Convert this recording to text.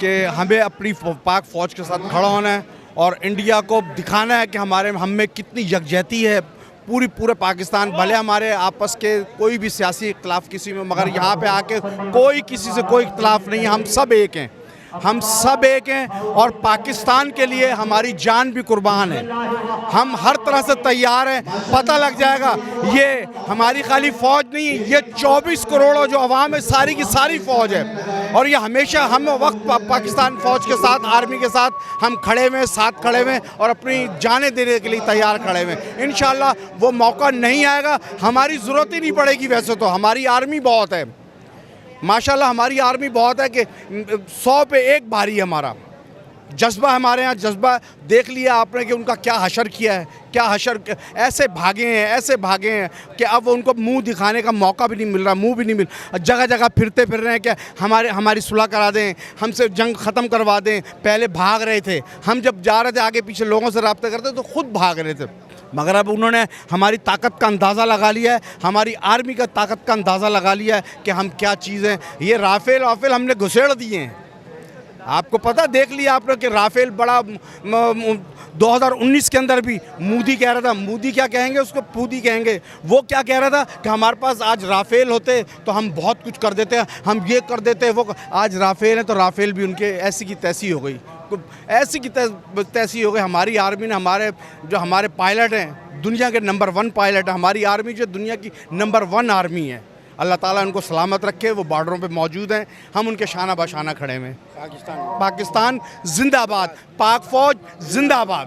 कि हमें अपनी पाक फ़ौज के साथ खड़ा होना है और इंडिया को दिखाना है कि हम में कितनी यकजहती है। पूरे पाकिस्तान, भले हमारे आपस के कोई भी सियासी इख्तलाफ किसी में, मगर यहाँ पे आके कोई किसी से कोई इख्तलाफ नहीं है। हम सब एक हैं, हम सब एक हैं और पाकिस्तान के लिए हमारी जान भी कुर्बान है। हम हर तरह से तैयार हैं। पता लग जाएगा ये हमारी खाली फ़ौज नहीं है, ये 24 करोड़ जो अवाम है सारी की सारी फ़ौज है। और ये हमेशा हम वक्त पाकिस्तान फ़ौज के साथ, आर्मी के साथ हम खड़े हुए, साथ खड़े हुए और अपनी जानें देने के लिए तैयार खड़े हुए। इंशाल्लाह वो मौका नहीं आएगा, हमारी ज़रूरत ही नहीं पड़ेगी। वैसे तो हमारी आर्मी बहुत है, माशाल्लाह हमारी आर्मी बहुत है कि 100 पे 1 भारी है। हमारा जज्बा, हमारे यहाँ जज्बा देख लिया आपने कि उनका क्या हशर किया है, क्या हशर, ऐसे भागे हैं कि अब उनको मुंह दिखाने का मौका भी नहीं मिल रहा, मुंह भी नहीं मिल, जगह जगह फिरते फिर रहे हैं कि हमारी सुलह करा दें, हमसे जंग ख़त्म करवा दें। पहले भाग रहे थे, हम जब जा रहे थे आगे पीछे लोगों से रब्ता करते तो खुद भाग रहे थे, मगर अब उन्होंने हमारी ताकत का अंदाज़ा लगा लिया है, हमारी आर्मी का ताकत का अंदाज़ा लगा लिया है कि हम क्या चीज़ हैं। ये राफेल हमने घुसेड़ दिए हैं। आपको पता, देख लिया आपने कि राफेल बड़ा 2019 के अंदर भी मोदी कह रहा था, मोदी क्या कहेंगे उसको, पूदी कहेंगे, वो क्या कह रहा था कि हमारे पास आज राफेल होते तो हम बहुत कुछ कर देते हैं, हम ये कर देते हैं, वो। आज राफेल है तो राफेल भी उनके ऐसी की तैसी हो गई, ऐसी की तैसी हो गई। हमारी आर्मी ने, हमारे पायलट हैं, दुनिया के नंबर 1 पायलट है हमारी आर्मी, जो दुनिया की नंबर 1 आर्मी है। अल्लाह ताला उनको सलामत रखे, वो बॉर्डरों पे मौजूद हैं, हम उनके शाना बशाना खड़े हैं। पाकिस्तान जिंदाबाद, पाक फ़ौज जिंदाबाद।